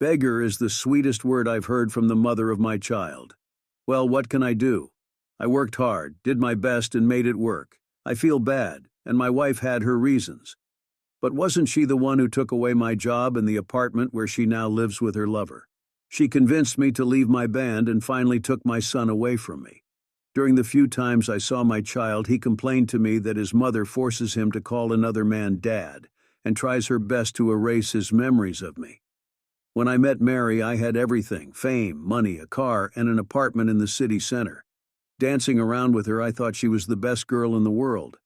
Beggar is the sweetest word I've heard from the mother of my child. Well, what can I do? I worked hard, did my best, and made it work. I feel bad, and my wife had her reasons. But wasn't she the one who took away my job and the apartment where she now lives with her lover? She convinced me to leave my band and finally took my son away from me. During the few times I saw my child, he complained to me that his mother forces him to call another man dad and tries her best to erase his memories of me. When I met Mary, I had everything: fame, money, a car, and an apartment in the city center. Dancing around with her, I thought she was the best girl in the world.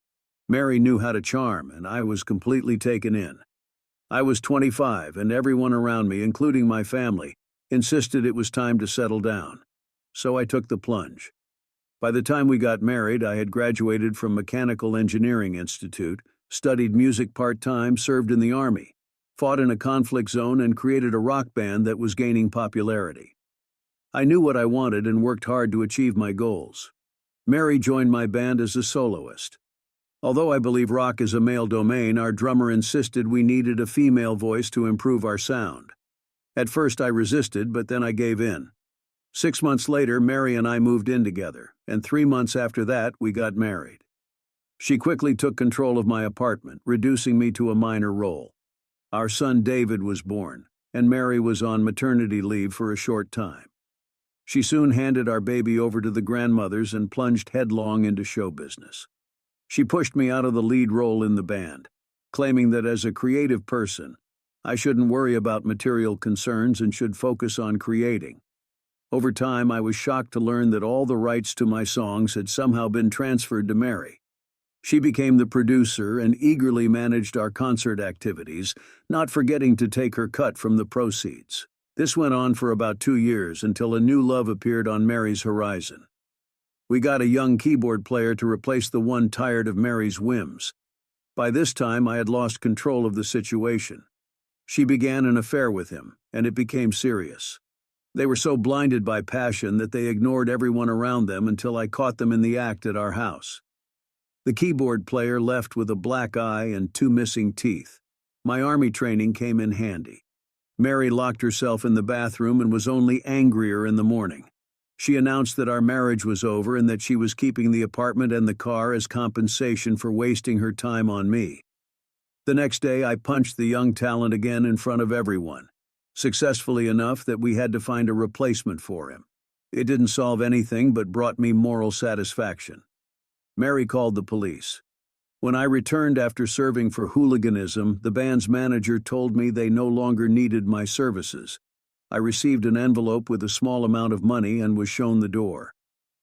Mary knew how to charm, and I was completely taken in. I was 25, and everyone around me, including my family, insisted it was time to settle down. So I took the plunge. By the time we got married, I had graduated from Mechanical Engineering Institute, studied music part-time, served in the Army, fought in a conflict zone, and created a rock band that was gaining popularity. I knew what I wanted and worked hard to achieve my goals. Mary joined my band as a soloist. Although I believe rock is a male domain, our drummer insisted we needed a female voice to improve our sound. At first I resisted, but then I gave in. 6 months later, Mary and I moved in together, and 3 months after that, we got married. She quickly took control of my apartment, reducing me to a minor role. Our son David was born, and Mary was on maternity leave for a short time. She soon handed our baby over to the grandmothers and plunged headlong into show business. She pushed me out of the lead role in the band, claiming that as a creative person, I shouldn't worry about material concerns and should focus on creating. Over time, I was shocked to learn that all the rights to my songs had somehow been transferred to Mary. She became the producer and eagerly managed our concert activities, not forgetting to take her cut from the proceeds. This went on for about 2 years until a new love appeared on Mary's horizon. We got a young keyboard player to replace the one tired of Mary's whims. By this time, I had lost control of the situation. She began an affair with him, and it became serious. They were so blinded by passion that they ignored everyone around them until I caught them in the act at our house. The keyboard player left with a black eye and 2 missing teeth. My Army training came in handy. Mary locked herself in the bathroom and was only angrier in the morning. She announced that our marriage was over and that she was keeping the apartment and the car as compensation for wasting her time on me. The next day, I punched the young talent again in front of everyone, successfully enough that we had to find a replacement for him. It didn't solve anything but brought me moral satisfaction. Mary called the police. When I returned after serving for hooliganism, the band's manager told me they no longer needed my services. I received an envelope with a small amount of money and was shown the door.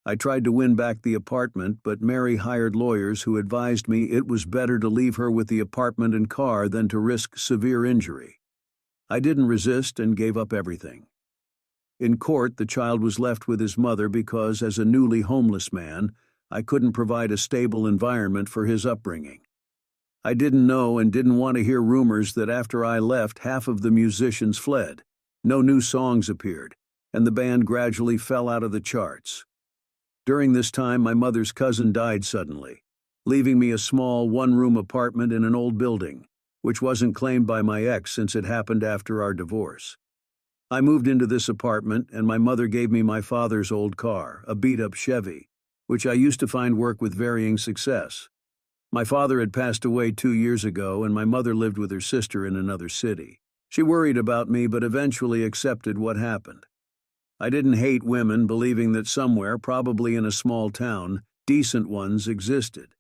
I tried to win back the apartment, but Mary hired lawyers who advised me it was better to leave her with the apartment and car than to risk severe injury. I didn't resist and gave up everything. In court, the child was left with his mother because, as a newly homeless man, I couldn't provide a stable environment for his upbringing. I didn't know and didn't want to hear rumors that after I left, half of the musicians fled. No new songs appeared, and the band gradually fell out of the charts. During this time, my mother's cousin died suddenly, leaving me a small one-room apartment in an old building, which wasn't claimed by my ex since it happened after our divorce. I moved into this apartment, and my mother gave me my father's old car, a beat-up Chevy, which I used to find work with varying success. My father had passed away 2 years ago, and my mother lived with her sister in another city. She worried about me, but eventually accepted what happened. I didn't hate women, believing that somewhere, probably in a small town, decent ones existed.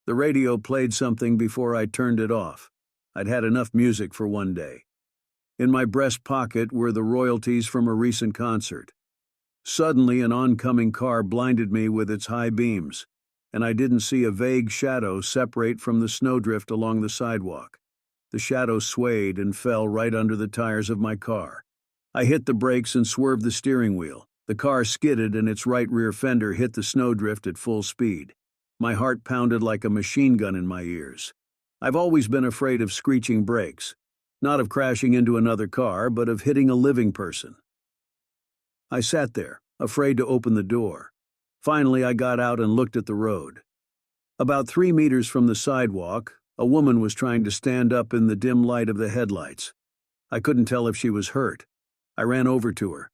The radio played something before I turned it off. I'd had enough music for one day. In my breast pocket were the royalties from a recent concert. Suddenly, an oncoming car blinded me with its high beams, and I didn't see a vague shadow separate from the snowdrift along the sidewalk. The shadow swayed and fell right under the tires of my car. I hit the brakes and swerved the steering wheel. The car skidded and its right rear fender hit the snowdrift at full speed. My heart pounded like a machine gun in my ears. I've always been afraid of screeching brakes, not of crashing into another car, but of hitting a living person. I sat there, afraid to open the door. Finally, I got out and looked at the road. About 3 meters from the sidewalk, a woman was trying to stand up in the dim light of the headlights. I couldn't tell if she was hurt, I ran over to her.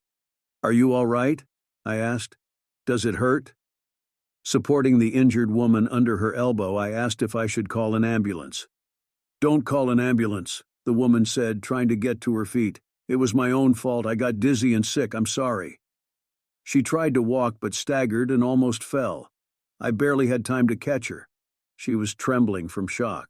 "Are you all right?" I asked. "Does it hurt?" Supporting the injured woman under her elbow, I asked if I should call an ambulance. "Don't call an ambulance," the woman said, trying to get to her feet. "It was my own fault. I got dizzy and sick. I'm sorry." She tried to walk but staggered and almost fell. I barely had time to catch her. She was trembling from shock.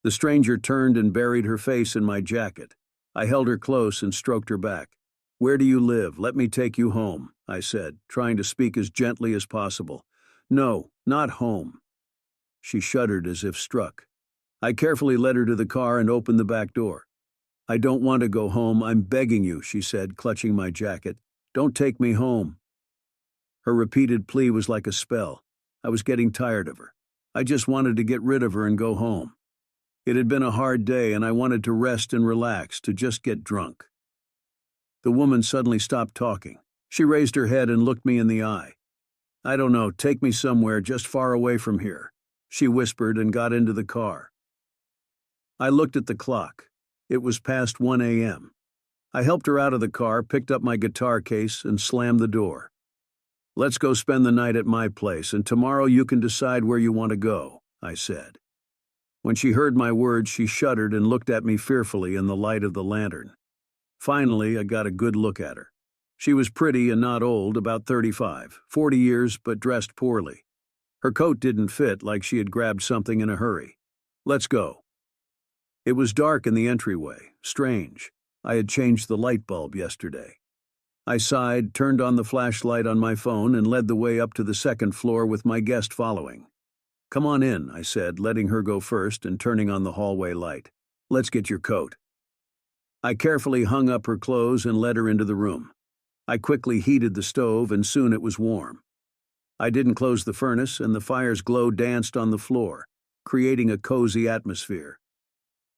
The stranger turned and buried her face in my jacket. I held her close and stroked her back. "Where do you live? Let me take you home," I said, trying to speak as gently as possible. "No, not home." She shuddered as if struck. I carefully led her to the car and opened the back door. "I don't want to go home, I'm begging you," she said, clutching my jacket. "Don't take me home." Her repeated plea was like a spell. I was getting tired of her. I just wanted to get rid of her and go home. It had been a hard day and I wanted to rest and relax, to just get drunk. The woman suddenly stopped talking. She raised her head and looked me in the eye. "I don't know, take me somewhere just far away from here," she whispered and got into the car. I looked at the clock. It was past 1 a.m. I helped her out of the car, picked up my guitar case, and slammed the door. "Let's go spend the night at my place, and tomorrow you can decide where you want to go," I said. When she heard my words, she shuddered and looked at me fearfully in the light of the lantern. Finally, I got a good look at her. She was pretty and not old, about 35, 40 years, but dressed poorly. Her coat didn't fit, like she had grabbed something in a hurry. "Let's go." It was dark in the entryway. Strange. I had changed the light bulb yesterday. I sighed, turned on the flashlight on my phone, and led the way up to the second floor with my guest following. "Come on in," I said, letting her go first and turning on the hallway light. "Let's get your coat." I carefully hung up her clothes and led her into the room. I quickly heated the stove, and soon it was warm. I didn't close the furnace, and the fire's glow danced on the floor, creating a cozy atmosphere.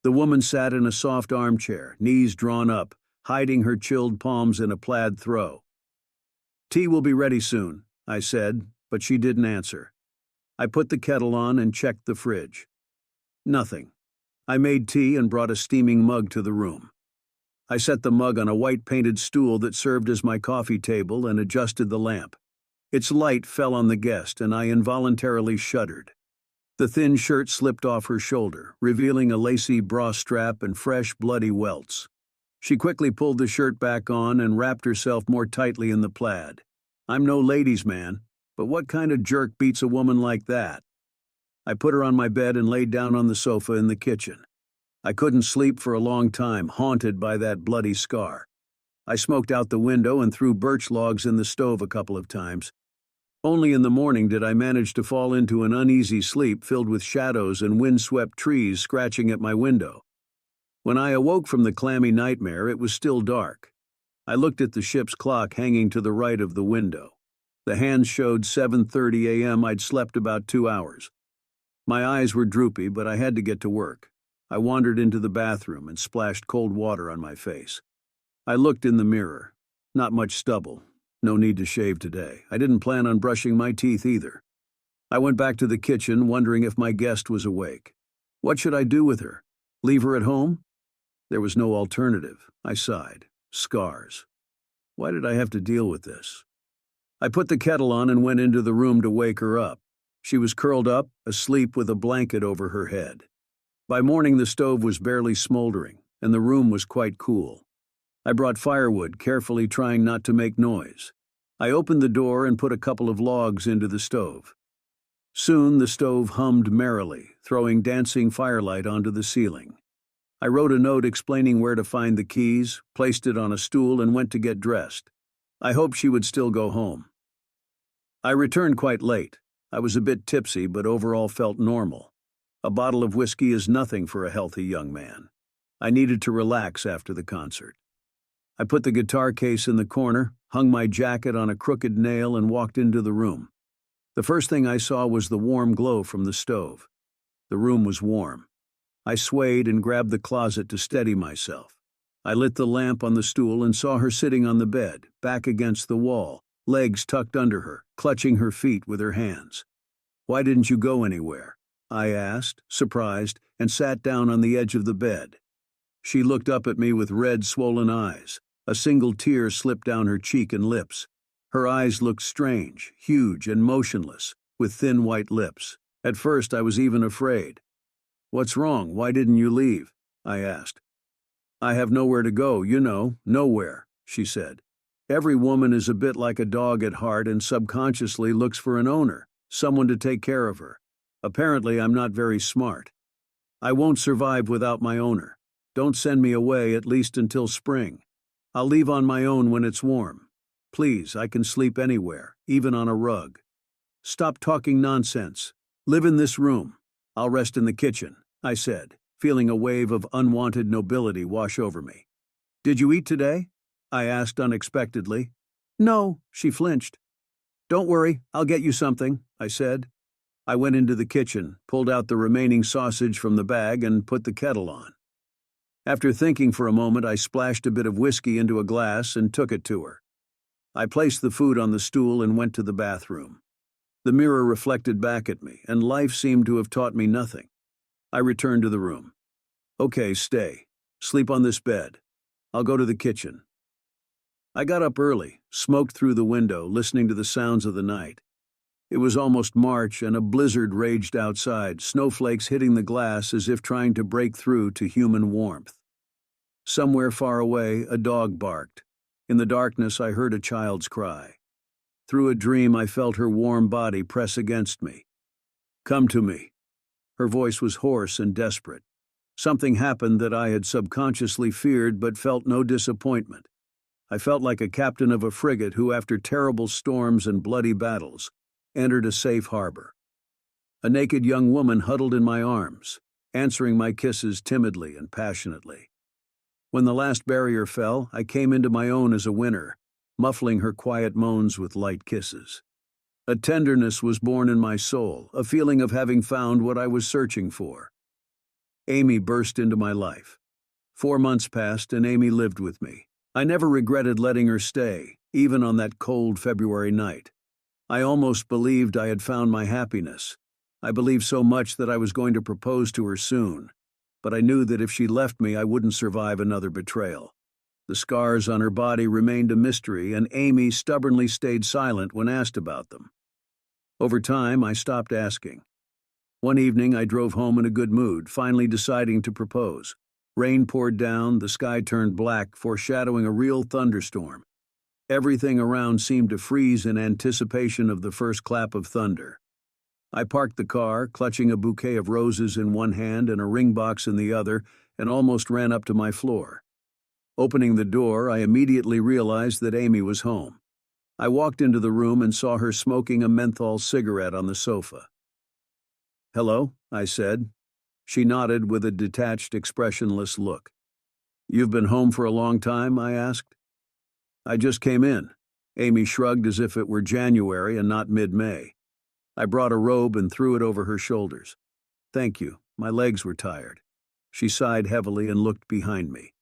The woman sat in a soft armchair, knees drawn up, hiding her chilled palms in a plaid throw. "Tea will be ready soon," I said, but she didn't answer. I put the kettle on and checked the fridge. Nothing. I made tea and brought a steaming mug to the room. I set the mug on a white-painted stool that served as my coffee table and adjusted the lamp. Its light fell on the guest, and I involuntarily shuddered. The thin shirt slipped off her shoulder, revealing a lacy bra strap and fresh, bloody welts. She quickly pulled the shirt back on and wrapped herself more tightly in the plaid. I'm no ladies' man, but what kind of jerk beats a woman like that? I put her on my bed and laid down on the sofa in the kitchen. I couldn't sleep for a long time, haunted by that bloody scar. I smoked out the window and threw birch logs in the stove a couple of times. Only in the morning did I manage to fall into an uneasy sleep filled with shadows and windswept trees scratching at my window. When I awoke from the clammy nightmare, it was still dark. I looked at the ship's clock hanging to the right of the window. The hands showed 7:30 a.m. I'd slept about 2 hours. My eyes were droopy, but I had to get to work. I wandered into the bathroom and splashed cold water on my face. I looked in the mirror. Not much stubble. No need to shave today. I didn't plan on brushing my teeth either. I went back to the kitchen, wondering if my guest was awake. What should I do with her? Leave her at home? There was no alternative. I sighed. Scars. Why did I have to deal with this? I put the kettle on and went into the room to wake her up. She was curled up, asleep with a blanket over her head. By morning, the stove was barely smoldering, and the room was quite cool. I brought firewood, carefully trying not to make noise. I opened the door and put a couple of logs into the stove. Soon the stove hummed merrily, throwing dancing firelight onto the ceiling. I wrote a note explaining where to find the keys, placed it on a stool, and went to get dressed. I hoped she would still go home. I returned quite late. I was a bit tipsy, but overall felt normal. A bottle of whiskey is nothing for a healthy young man. I needed to relax after the concert. I put the guitar case in the corner, hung my jacket on a crooked nail, and walked into the room. The first thing I saw was the warm glow from the stove. The room was warm. I swayed and grabbed the closet to steady myself. I lit the lamp on the stool and saw her sitting on the bed, back against the wall, legs tucked under her, clutching her feet with her hands. "Why didn't you go anywhere?" I asked, surprised, and sat down on the edge of the bed. She looked up at me with red, swollen eyes. A single tear slipped down her cheek and lips. Her eyes looked strange, huge and motionless, with thin white lips. At first I was even afraid. "What's wrong? Why didn't you leave?" I asked. "I have nowhere to go, nowhere," she said. "Every woman is a bit like a dog at heart and subconsciously looks for an owner, someone to take care of her. Apparently I'm not very smart. I won't survive without my owner. Don't send me away, at least until spring. I'll leave on my own when it's warm. Please, I can sleep anywhere, even on a rug. Stop talking nonsense. Live in this room. I'll rest in the kitchen," I said, feeling a wave of unwanted nobility wash over me. "Did you eat today?" I asked unexpectedly. "No," she flinched. "Don't worry, I'll get you something," I said. I went into the kitchen, pulled out the remaining sausage from the bag, and put the kettle on. After thinking for a moment, I splashed a bit of whiskey into a glass and took it to her. I placed the food on the stool and went to the bathroom. The mirror reflected back at me, and life seemed to have taught me nothing. I returned to the room. "Okay, stay. Sleep on this bed. I'll go to the kitchen." I got up early, smoked through the window, listening to the sounds of the night. It was almost March, and a blizzard raged outside, snowflakes hitting the glass as if trying to break through to human warmth. Somewhere far away, a dog barked. In the darkness, I heard a child's cry. Through a dream, I felt her warm body press against me. "Come to me." Her voice was hoarse and desperate. Something happened that I had subconsciously feared but felt no disappointment. I felt like a captain of a frigate who, after terrible storms and bloody battles, entered a safe harbor. A naked young woman huddled in my arms, answering my kisses timidly and passionately. When the last barrier fell, I came into my own as a winner, muffling her quiet moans with light kisses. A tenderness was born in my soul, a feeling of having found what I was searching for. Amy burst into my life. 4 months passed, and Amy lived with me. I never regretted letting her stay, even on that cold February night. I almost believed I had found my happiness. I believed so much that I was going to propose to her soon. But I knew that if she left me, I wouldn't survive another betrayal. The scars on her body remained a mystery, and Amy stubbornly stayed silent when asked about them. Over time, I stopped asking. One evening, I drove home in a good mood, finally deciding to propose. Rain poured down, the sky turned black, foreshadowing a real thunderstorm. Everything around seemed to freeze in anticipation of the first clap of thunder. I parked the car, clutching a bouquet of roses in one hand and a ring box in the other, and almost ran up to my floor. Opening the door, I immediately realized that Amy was home. I walked into the room and saw her smoking a menthol cigarette on the sofa. "Hello," I said. She nodded with a detached, expressionless look. "You've been home for a long time?" I asked. "I just came in." Amy shrugged as if it were January and not mid-May. I brought a robe and threw it over her shoulders. "Thank you. My legs were tired." She sighed heavily and looked behind me.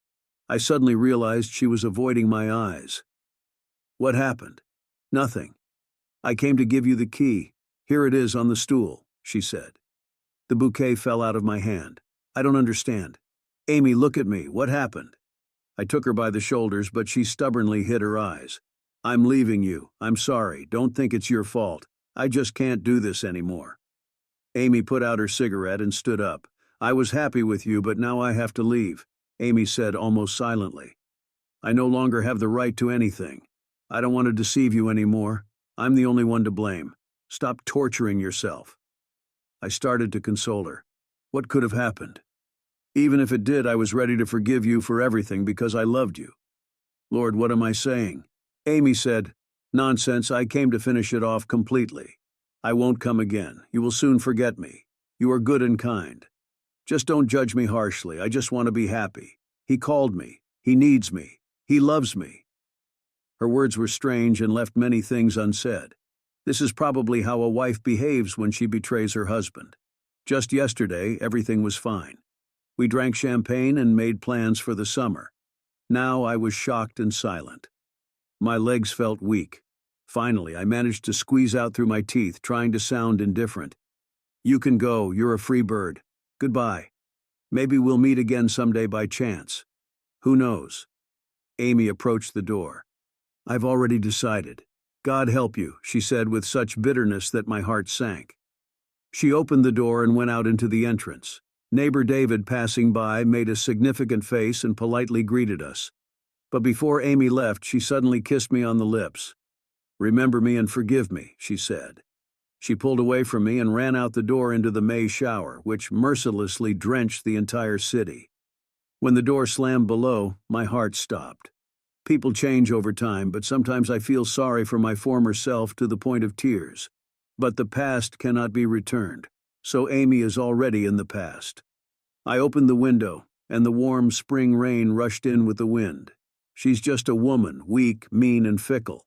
I suddenly realized she was avoiding my eyes. "What happened?" "Nothing. I came to give you the key. Here it is on the stool," she said. The bouquet fell out of my hand. "I don't understand." "Amy, look at me. What happened?" I took her by the shoulders, but she stubbornly hid her eyes. "I'm leaving you. I'm sorry. Don't think it's your fault. I just can't do this anymore." Amy put out her cigarette and stood up. "I was happy with you, but now I have to leave," Amy said almost silently. "I no longer have the right to anything. I don't want to deceive you anymore. I'm the only one to blame. Stop torturing yourself." I started to console her. What could have happened? Even if it did, I was ready to forgive you for everything because I loved you. "Lord, what am I saying?" Amy said, "Nonsense, I came to finish it off completely. I won't come again. You will soon forget me. You are good and kind. Just don't judge me harshly. I just want to be happy. He called me. He needs me. He loves me." Her words were strange and left many things unsaid. This is probably how a wife behaves when she betrays her husband. Just yesterday, everything was fine. We drank champagne and made plans for the summer. Now I was shocked and silent. My legs felt weak. Finally, I managed to squeeze out through my teeth, trying to sound indifferent. "You can go. You're a free bird. Goodbye. Maybe we'll meet again someday by chance. Who knows?" Amy approached the door. "I've already decided. God help you," she said with such bitterness that my heart sank. She opened the door and went out into the entrance. Neighbor David, passing by, made a significant face and politely greeted us. But before Amy left, she suddenly kissed me on the lips. "Remember me and forgive me," she said. She pulled away from me and ran out the door into the May shower, which mercilessly drenched the entire city. When the door slammed below, my heart stopped. People change over time, but sometimes I feel sorry for my former self to the point of tears. But the past cannot be returned, so Amy is already in the past. I opened the window, and the warm spring rain rushed in with the wind. She's just a woman, weak, mean, and fickle.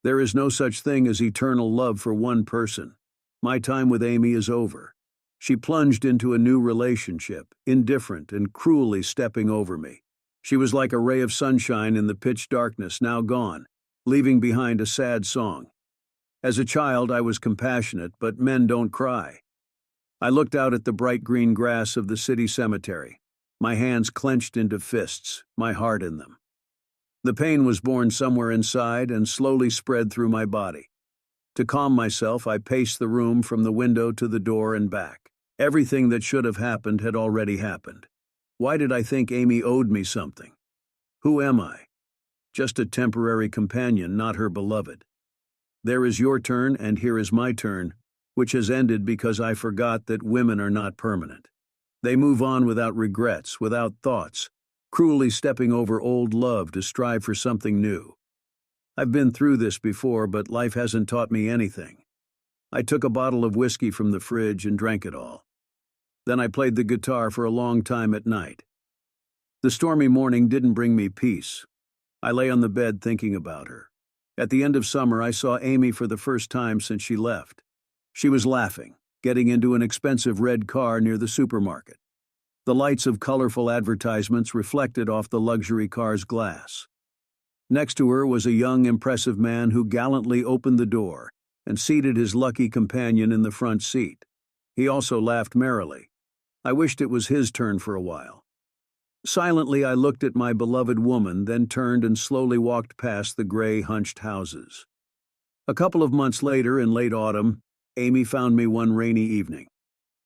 There is no such thing as eternal love for one person. My time with Amy is over. She plunged into a new relationship, indifferent and cruelly stepping over me. She was like a ray of sunshine in the pitch darkness, now gone, leaving behind a sad song. As a child, I was compassionate, but men don't cry. I looked out at the bright green grass of the city cemetery, my hands clenched into fists, my heart in them. The pain was born somewhere inside and slowly spread through my body. To calm myself, I paced the room from the window to the door and back. Everything that should have happened had already happened. Why did I think Amy owed me something? Who am I? Just a temporary companion, not her beloved. There is your turn and here is my turn, which has ended because I forgot that women are not permanent. They move on without regrets, without thoughts, cruelly stepping over old love to strive for something new. I've been through this before, but life hasn't taught me anything. I took a bottle of whiskey from the fridge and drank it all. Then I played the guitar for a long time at night. The stormy morning didn't bring me peace. I lay on the bed thinking about her. At the end of summer, I saw Amy for the first time since she left. She was laughing, getting into an expensive red car near the supermarket. The lights of colorful advertisements reflected off the luxury car's glass. Next to her was a young, impressive man who gallantly opened the door and seated his lucky companion in the front seat. He also laughed merrily. I wished it was his turn for a while. Silently, I looked at my beloved woman, then turned and slowly walked past the gray, hunched houses. A couple of months later, in late autumn, Amy found me one rainy evening.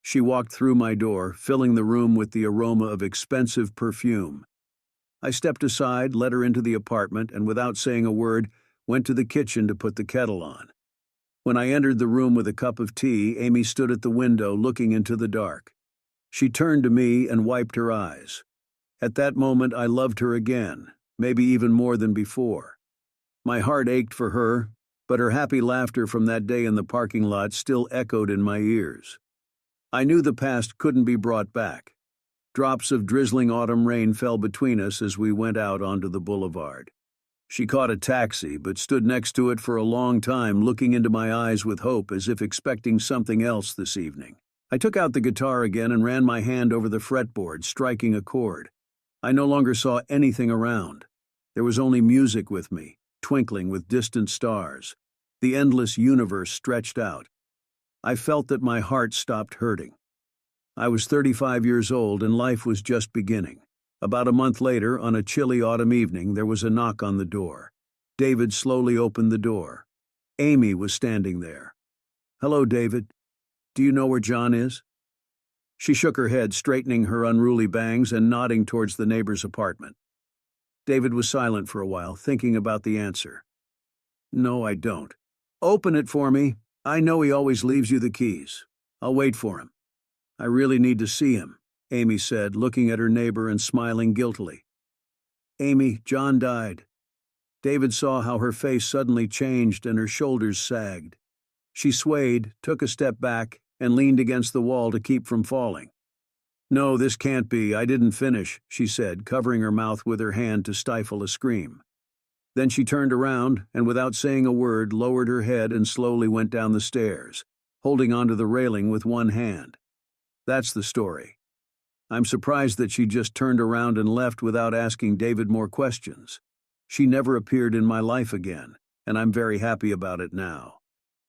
She walked through my door, filling the room with the aroma of expensive perfume. I stepped aside, let her into the apartment, and without saying a word, went to the kitchen to put the kettle on. When I entered the room with a cup of tea, Amy stood at the window looking into the dark. She turned to me and wiped her eyes. At that moment, I loved her again, maybe even more than before. My heart ached for her, but her happy laughter from that day in the parking lot still echoed in my ears. I knew the past couldn't be brought back. Drops of drizzling autumn rain fell between us as we went out onto the boulevard. She caught a taxi, but stood next to it for a long time, looking into my eyes with hope, as if expecting something else this evening. I took out the guitar again and ran my hand over the fretboard, striking a chord. I no longer saw anything around. There was only music with me, twinkling with distant stars. The endless universe stretched out. I felt that my heart stopped hurting. I was 35 years old and life was just beginning. About a month later, on a chilly autumn evening, there was a knock on the door. David slowly opened the door. Amy was standing there. "Hello, David. Do you know where John is?" She shook her head, straightening her unruly bangs and nodding towards the neighbor's apartment. David was silent for a while, thinking about the answer. "No, I don't." "Open it for me. I know he always leaves you the keys. I'll wait for him." "I really need to see him," Amy said, looking at her neighbor and smiling guiltily. "Amy, John died." David saw how her face suddenly changed and her shoulders sagged. She swayed, took a step back, and leaned against the wall to keep from falling. "No, this can't be. I didn't finish," she said, covering her mouth with her hand to stifle a scream. Then she turned around and, without saying a word, lowered her head and slowly went down the stairs, holding onto the railing with one hand. That's the story. I'm surprised that she just turned around and left without asking David more questions. She never appeared in my life again, and I'm very happy about it now.